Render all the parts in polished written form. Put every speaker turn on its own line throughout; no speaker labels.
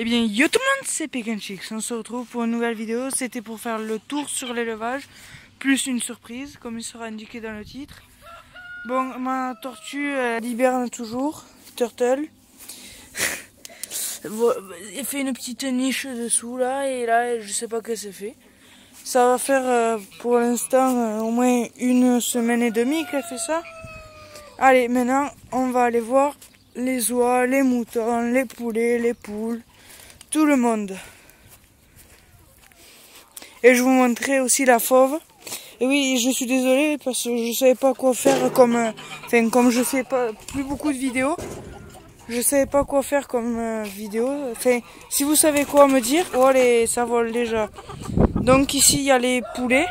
Eh bien, yo tout le monde, c'est Pekanchix. On se retrouve pour une nouvelle vidéo. C'était pour faire le tour sur l'élevage, plus une surprise, comme il sera indiqué dans le titre. Bon, ma tortue, elle hiberne toujours, turtle. Elle fait une petite niche dessous là, et là, je sais pas ce que c'est fait. Ça va faire pour l'instant au moins une semaine et demie qu'elle fait ça. Allez, maintenant, on va aller voir les oies, les moutons, les poulets, les poules, tout le monde. Et je vous montrerai aussi la fauve. Et oui, je suis désolée parce que je savais pas quoi faire comme je fais pas plus beaucoup de vidéos, je savais pas quoi faire comme vidéo. Enfin, si vous savez quoi me dire, oh allez, ça vole déjà. Donc ici il y a les poulets.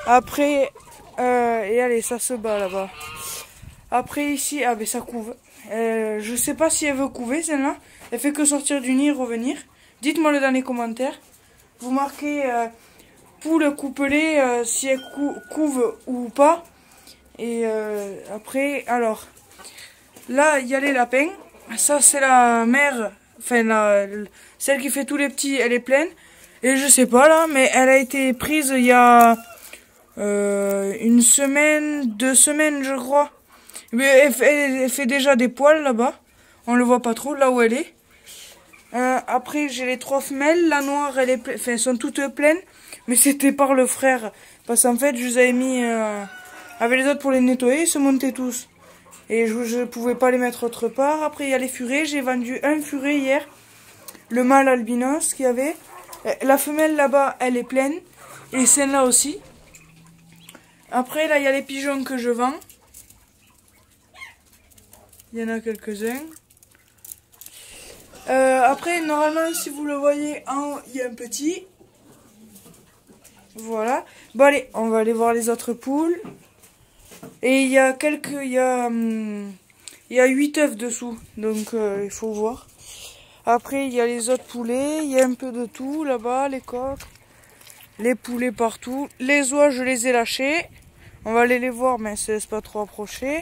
Après, et allez, ça se bat là-bas. Après ici, ah ben ça couve. Je sais pas si elle veut couver celle-là. Elle fait que sortir du nid et revenir. Dites-moi le dans les commentaires. Vous marquez poule couplée si elle couve ou pas. Et après, alors là il y a les lapins. Ça c'est la mère, enfin celle qui fait tous les petits, elle est pleine. Et je sais pas là, mais elle a été prise il y a une semaine, 2 semaines je crois. Mais elle fait déjà des poils là-bas. On le voit pas trop là où elle est. Après j'ai les 3 femelles. La noire elle est elles sont toutes pleines. Mais c'était par le frère. Parce qu'en fait je les avais mis avec les autres pour les nettoyer. Ils se montaient tous. Et je pouvais pas les mettre autre part. Après il y a les furets. J'ai vendu un furet hier. Le mâle albinos qu'il y avait. La femelle là-bas elle est pleine. Et celle-là aussi. Après là il y a les pigeons que je vends. Il y en a quelques-uns. Après, normalement, si vous le voyez en haut, il y a un petit. Voilà. Bon, allez, on va aller voir les autres poules. Et il y a il y a 8 œufs dessous. Donc, il faut voir. Après, il y a les autres poulets. Il y a un peu de tout là-bas, les coqs. Les poulets partout. Les oies, je les ai lâchés. On va aller les voir, mais ça ne laisse pas trop approcher.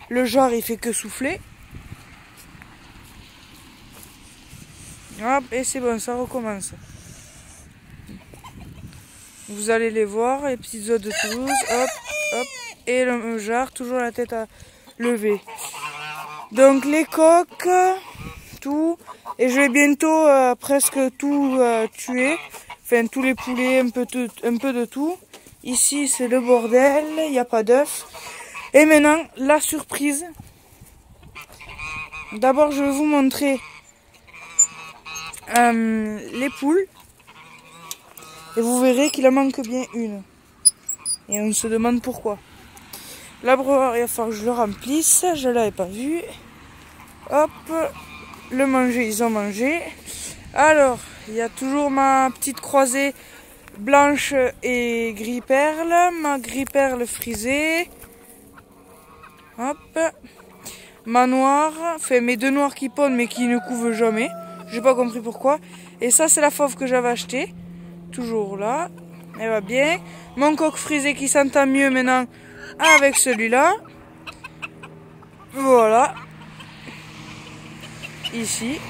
Le jar, il fait que souffler. Hop, et c'est bon, ça recommence. Vous allez les voir, les petites oies de Toulouse. Hop, hop. Et le jar, toujours la tête à lever. Donc les coqs, tout. Et je vais bientôt presque tout tuer. Enfin, tous les poulets, un peu de tout. Ici, c'est le bordel, il n'y a pas d'œufs. Et maintenant, la surprise. D'abord, je vais vous montrer les poules. Et vous verrez qu'il en manque bien une. Et on se demande pourquoi. L'abreuvoir, il va falloir que je le remplisse. Je ne l'avais pas vu. Hop. Le manger, ils ont mangé. Alors, il y a toujours ma petite croisée blanche et gris perle. Ma gris perle frisée. Hop. Ma noire. Enfin, mes 2 noirs qui pondent mais qui ne couvent jamais. J'ai pas compris pourquoi. Et ça, c'est la fauve que j'avais achetée. Toujours là. Elle va bien. Mon coq frisé qui s'entend mieux maintenant avec celui-là. Voilà. Ici.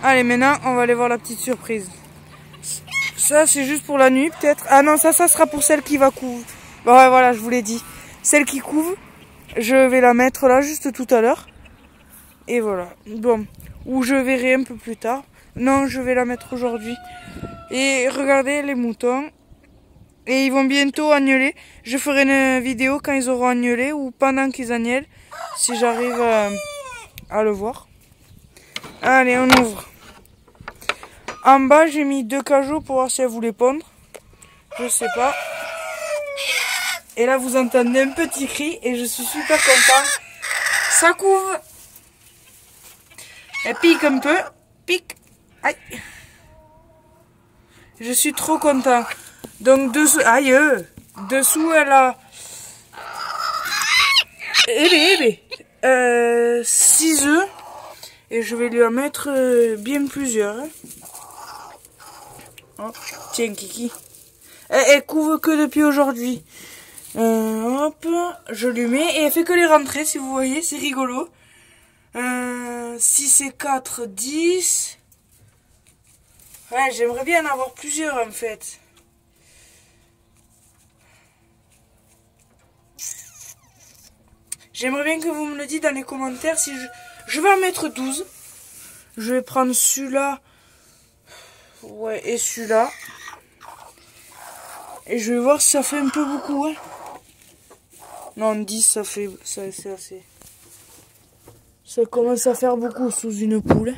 Allez, maintenant, on va aller voir la petite surprise. Ça, c'est juste pour la nuit, peut-être. Ah non, ça sera pour celle qui va couver. Bon, ouais, voilà, je vous l'ai dit. Celle qui couve, je vais la mettre là, juste tout à l'heure. Et voilà. Bon. Ou je verrai un peu plus tard. Non, je vais la mettre aujourd'hui. Et regardez les moutons. Et ils vont bientôt agneler. Je ferai une vidéo quand ils auront agnelé ou pendant qu'ils agnellent. Si j'arrive à le voir. Allez, on ouvre. En bas, j'ai mis 2 cajots pour voir si elle voulait pondre. Je sais pas. Et là, vous entendez un petit cri et je suis super content. Ça couve. Elle pique un peu. Pique. Aïe. Je suis trop content. Donc dessous, aïe, dessous elle a 6 œufs. Et je vais lui en mettre bien plusieurs. Oh, tiens Kiki. Elle couve que depuis aujourd'hui. Hop, je lui mets. Et elle fait que les rentrées si vous voyez, c'est rigolo. 6 et 4, 10. Ouais, j'aimerais bien en avoir plusieurs en fait. J'aimerais bien que vous me le dites dans les commentaires si je vais en mettre 12. Je vais prendre celui-là. Ouais, et celui-là. Et je vais voir si ça fait un peu beaucoup, hein. Non, 10, ça fait... c'est assez. Ça commence à faire beaucoup sous une poule.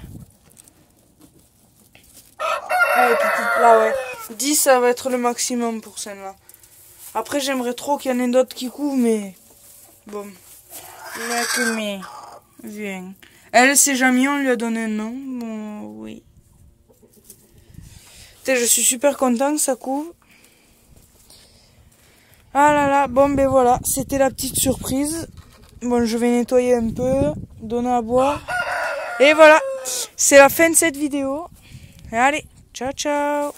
Allez, là, ouais. 10, ça va être le maximum pour celle-là. Après, j'aimerais trop qu'il y en ait d'autres qui couvent, mais... Bon. Mais... Viens. Elle, c'est Jamie, on lui a donné un nom. Bon, oui. Je suis super content que ça couvre. Ah là là, bon ben voilà, c'était la petite surprise. Bon, je vais nettoyer un peu, donner à boire. Et voilà, c'est la fin de cette vidéo. Allez, ciao ciao.